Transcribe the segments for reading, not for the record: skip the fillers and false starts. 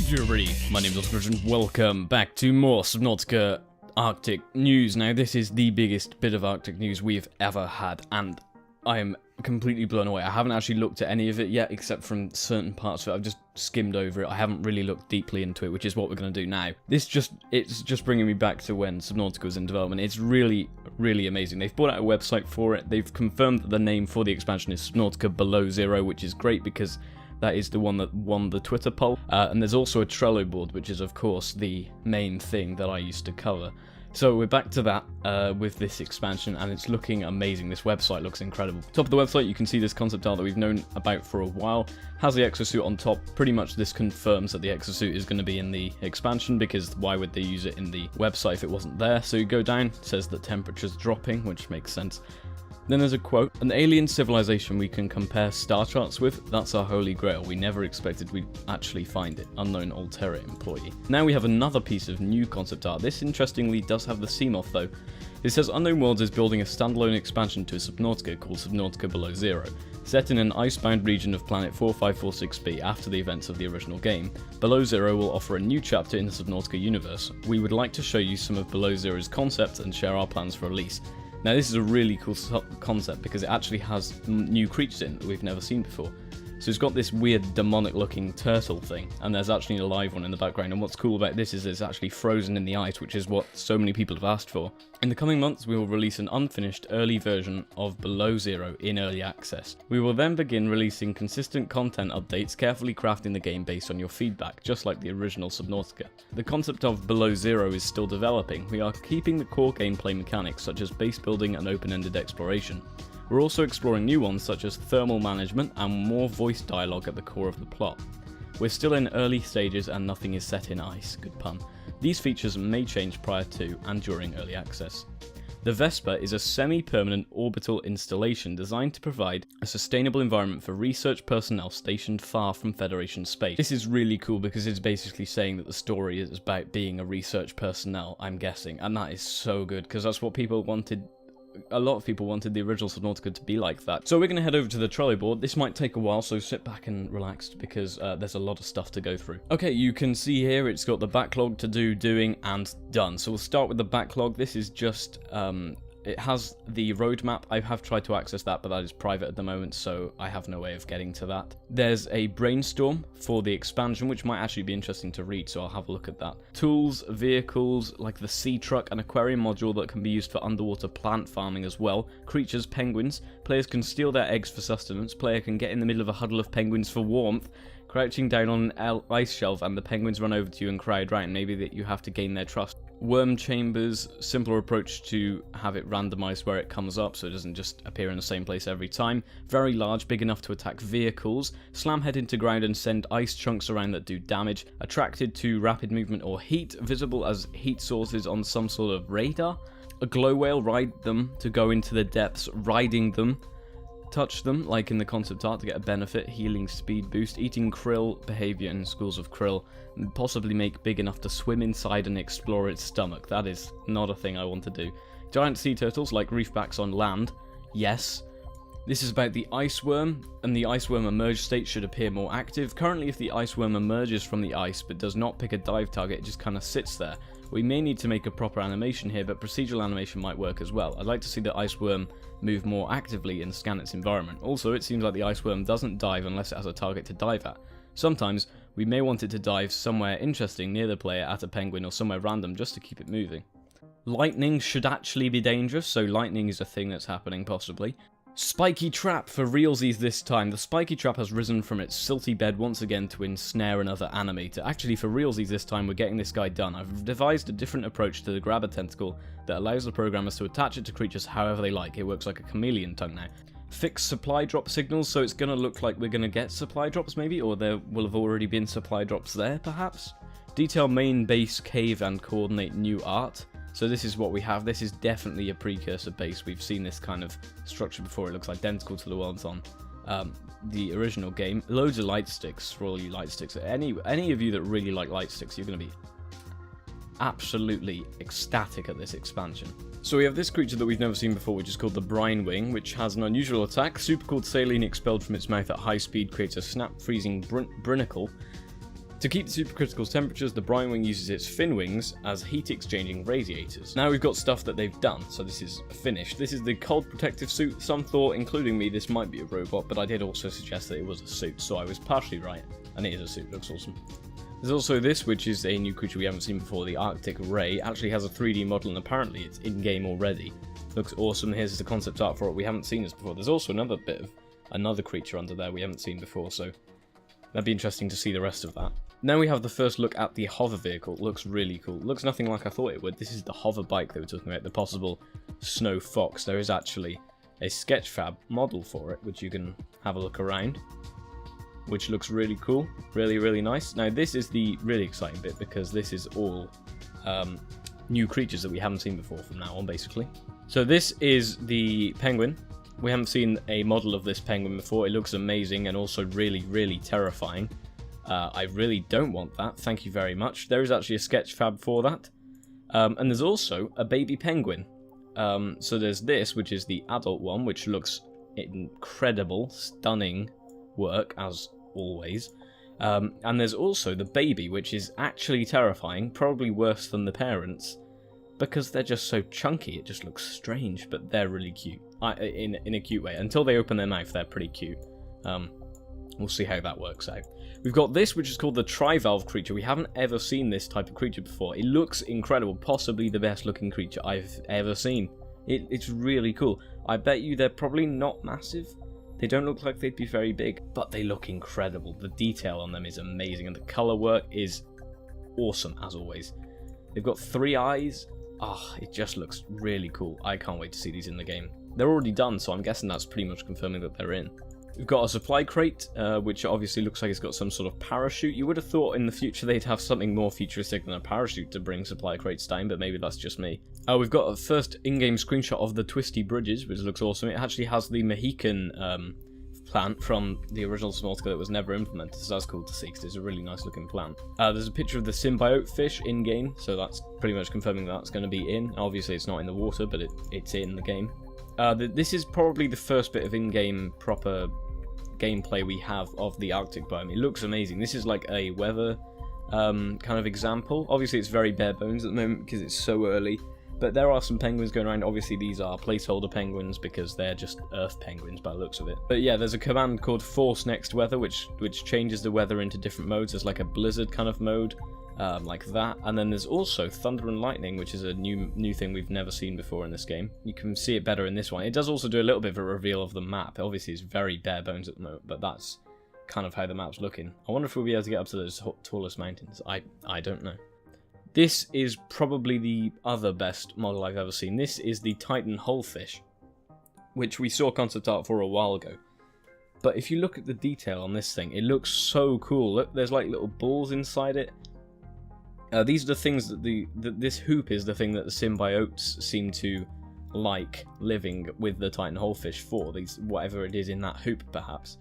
Greetings everybody, my name is Awesomecrunch and welcome back to more Subnautica Arctic news. Now this is the biggest bit of Arctic news we've ever had and I am completely blown away. I haven't actually looked at any of it yet except from certain parts of it. I've just skimmed over it. I haven't really looked deeply into it, which is what we're going to do now. It's just bringing me back to when Subnautica was in development. It's really amazing. They've brought out a website for it. They've confirmed that the name for the expansion is Subnautica Below Zero, which is great because that is the one that won the Twitter poll. And there's also a Trello board, which is, of course, the main thing that I used to cover. So we're back to that with this expansion, and it's looking amazing. This website looks incredible. Top of the website, you can see this concept art that we've known about for a while. Has the exosuit on top. Pretty much this confirms that the exosuit is going to be in the expansion, because why would they use it in the website if it wasn't there? So you go down, it says that temperature's dropping, which makes sense. Then there's a quote, "An alien civilization we can compare star charts with, that's our holy grail. We never expected we'd actually find it. Unknown Altera employee." Now we have another piece of new concept art. This interestingly does have the seam off though. It says Unknown Worlds is building a standalone expansion to Subnautica called Subnautica Below Zero. Set in an icebound region of planet 4546b after the events of the original game, Below Zero will offer a new chapter in the Subnautica universe. We would like to show you some of Below Zero's concepts and share our plans for release. Now this is a really cool concept because it actually has new creatures in it that we've never seen before. So it's got this weird demonic looking turtle thing, and there's actually a live one in the background, and what's cool about this is it's actually frozen in the ice, which is what so many people have asked for. In the coming months we will release an unfinished early version of Below Zero in early access. We will then begin releasing consistent content updates, carefully crafting the game based on your feedback, just like the original Subnautica. The concept of Below Zero is still developing. We are keeping the core gameplay mechanics such as base building and open-ended exploration. We're also exploring new ones such as thermal management and more voice dialogue at the core of the plot. We're still in early stages and nothing is set in ice, good pun. These features may change prior to and during early access. The Vespa is a semi-permanent orbital installation designed to provide a sustainable environment for research personnel stationed far from Federation space. This is really cool because it's basically saying that the story is about being a research personnel, I'm guessing, and that is so good because that's what people wanted. A lot of people wanted the original Subnautica to be like that. So we're going to head over to the Trello board. This might take a while, so sit back and relax because there's a lot of stuff to go through. Okay, you can see here it's got the backlog to do, doing, and done. So we'll start with the backlog. This is just, it has the roadmap. I have tried to access that, but that is private at the moment, so I have no way of getting to that. There's a brainstorm for the expansion, which might actually be interesting to read, so I'll have a look at that. Tools, vehicles, like the sea truck, an aquarium module that can be used for underwater plant farming as well. Creatures, penguins. Players can steal their eggs for sustenance. Player can get in the middle of a huddle of penguins for warmth. Crouching down on an ice shelf and the penguins run over to you and crowd round. Maybe that you have to gain their trust. Worm chambers, simpler approach to have it randomized where it comes up so it doesn't just appear in the same place every time. Very large, big enough to attack vehicles. Slam head into ground and send ice chunks around that do damage. Attracted to rapid movement or heat, visible as heat sources on some sort of radar. A glow whale, ride them to go into the depths, riding them. Touch them, like in the concept art, to get a benefit, healing, speed boost, eating krill, behavior in schools of krill, and possibly make big enough to swim inside and explore its stomach. That is not a thing I want to do. Giant sea turtles, like reefbacks on land, yes. This is about the ice worm, and the ice worm emerge state should appear more active. Currently, if the ice worm emerges from the ice but does not pick a dive target, it just kind of sits there. We may need to make a proper animation here, but procedural animation might work as well. I'd like to see the ice worm move more actively and scan its environment. Also, it seems like the ice worm doesn't dive unless it has a target to dive at. Sometimes, we may want it to dive somewhere interesting near the player at a penguin or somewhere random just to keep it moving. Lightning should actually be dangerous, so lightning is a thing that's happening possibly. Spiky trap for realsies this time. The spiky trap has risen from its silty bed once again to ensnare another animator. Actually, for realsies this time, we're getting this guy done. I've devised a different approach to the grabber tentacle that allows the programmers to attach it to creatures however they like. It works like a chameleon tongue now. Fix supply drop signals, so it's going to look like we're going to get supply drops maybe, or there will have already been supply drops there perhaps. Detail main base cave and coordinate new art. So this is what we have. This is definitely a precursor base. We've seen this kind of structure before. It looks identical to the ones on the original game. Loads of light sticks for all you light sticks. Any of you that really like light sticks, you're going to be absolutely ecstatic at this expansion. So we have this creature that we've never seen before, which is called the Brine Wing, which has an unusual attack. Super cooled saline expelled from its mouth at high speed creates a snap freezing brinacle To keep the supercritical temperatures, the Brine Wing uses its fin wings as heat-exchanging radiators. Now we've got stuff that they've done, so this is finished. This is the cold protective suit. Some thought, including me, this might be a robot, but I did also suggest that it was a suit, so I was partially right, and it is a suit. Looks awesome. There's also this, which is a new creature we haven't seen before, the Arctic Ray. Actually has a 3D model, and apparently it's in-game already. Looks awesome. Here's the concept art for it. We haven't seen this before. There's also another creature under there we haven't seen before, so that'd be interesting to see the rest of that. Now we have the first look at the hover vehicle. Looks really cool. Looks nothing like I thought it would. This is the hover bike they were talking about, the possible Snow Fox. There is actually a sketchfab model for it, which you can have a look around, which looks really cool. Really, really nice. Now this is the really exciting bit, because this is all new creatures that we haven't seen before from now on, basically. So this is the penguin. We haven't seen a model of this penguin before. It looks amazing and also really, really terrifying. I really don't want that, thank you very much. There is actually a sketch fab for that. And there's also a baby penguin. So there's this, which is the adult one, which looks incredible, stunning work, as always. And there's also the baby, which is actually terrifying, probably worse than the parents, because they're just so chunky. It just looks strange, but they're really cute, in a cute way. Until they open their mouth, they're pretty cute. We'll see how that works out. We've got this, which is called the Trivalve creature. We haven't ever seen this type of creature before. It looks incredible, possibly the best looking creature I've ever seen. It's really cool. I bet you they're probably not massive. They don't look like they'd be very big, but they look incredible. The detail on them is amazing, and the colour work is awesome, as always. They've got 3 eyes. It just looks really cool. I can't wait to see these in the game. They're already done, so I'm guessing that's pretty much confirming that they're in. We've got a supply crate, which obviously looks like it's got some sort of parachute. You would have thought in the future they'd have something more futuristic than a parachute to bring supply crates down, but maybe that's just me. We've got a first in-game screenshot of the Twisty Bridges, which looks awesome. It actually has the Mohican plant from the original Subnautica that was never implemented, so that's cool to see, because it's a really nice looking plant. There's a picture of the symbiote fish in-game, so that's pretty much confirming that's going to be in. Obviously it's not in the water, but it's in the game. This is probably the first bit of in-game proper gameplay we have of the Arctic biome. It looks amazing. This is like a weather kind of example. Obviously it's very bare bones at the moment because it's so early, but there are some penguins going around. Obviously these are placeholder penguins because they're just earth penguins by the looks of it. But yeah, there's a command called Force Next Weather, which changes the weather into different modes. There's like a blizzard kind of mode, like that, and then there's also Thunder and Lightning, which is a new thing we've never seen before in this game. You can see it better in this one. It does also do a little bit of a reveal of the map. Obviously it's very bare bones at the moment, but that's kind of how the map's looking. I wonder if we'll be able to get up to those tallest mountains. I don't know. This is probably the other best model I've ever seen. This is the Titan Hullfish, which we saw concept art for a while ago. But if you look at the detail on this thing, it looks so cool. Look, there's like little balls inside it. These are the things that this hoop is the thing that the symbiotes seem to like living with the Titan Hullfish for. These, whatever it is in that hoop, perhaps.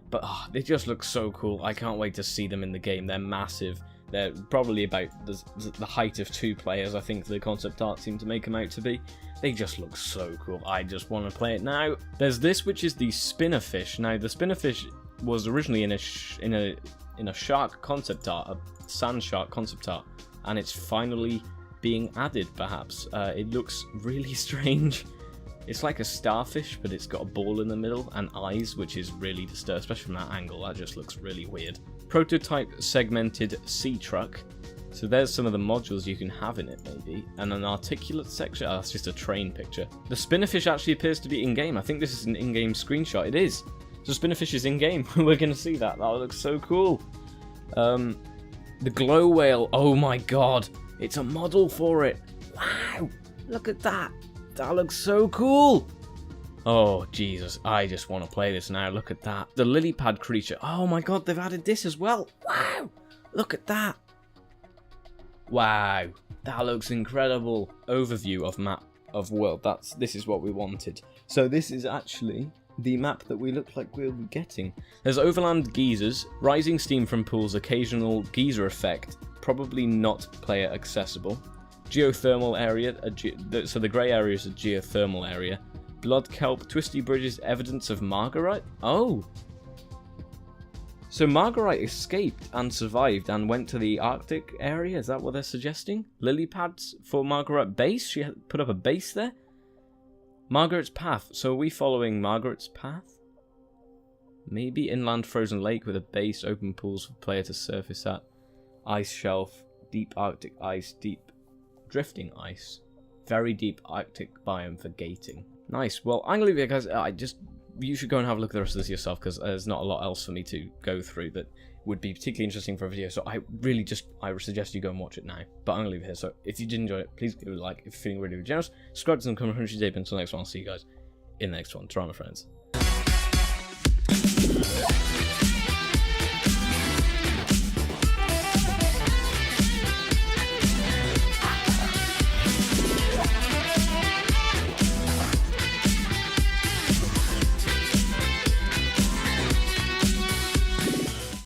But they just look so cool. I can't wait to see them in the game. They're massive. They're probably about the height of 2 players, I think the concept art seemed to make them out to be. They just look so cool. I just want to play it now. There's this, which is the spinnerfish. Now, the spinnerfish was originally in a shark concept art, a sand shark concept art, and it's finally being added, perhaps. It looks really strange. It's like a starfish, but it's got a ball in the middle and eyes, which is really disturbing, especially from that angle. That just looks really weird. Prototype segmented sea truck. So there's some of the modules you can have in it, maybe. And an articulate section. Oh, that's just a train picture. The spinnerfish actually appears to be in-game. I think this is an in-game screenshot. It is. So spinnerfish is in-game. We're going to see that. That looks so cool. The glow whale. Oh my god. It's a model for it. Wow. Look at that. That looks so cool. Oh, Jesus. I just want to play this now. Look at that. The lily pad creature. Oh my god, they've added this as well. Wow. Look at that. Wow. That looks incredible. Overview of map of world. This is what we wanted. So this is actually the map that we look like we'll be getting. There's overland geysers, rising steam from pools, occasional geyser effect, probably not player accessible. Geothermal area, so the grey area is a geothermal area. Blood kelp, twisty bridges, evidence of margarite. Oh! So Marguerite escaped and survived and went to the Arctic area. Is that what they're suggesting? Lily pads for Marguerite base? She had put up a base there? Margaret's path. So are we following Margaret's path? Maybe inland frozen lake with a base, open pools for player to surface at. Ice shelf, deep Arctic ice, deep drifting ice. Very deep Arctic biome for gating. Nice. Well, I'm going to leave it, guys. You should go and have a look at the rest of this yourself, because there's not a lot else for me to go through that would be particularly interesting for a video. So I suggest you go and watch it now. But I'm going to leave it here. So if you did enjoy it, please give it a like if you're feeling really generous. Subscribe to some comment today. Until next one, I'll see you guys in the next one. Ta-ra, my friends.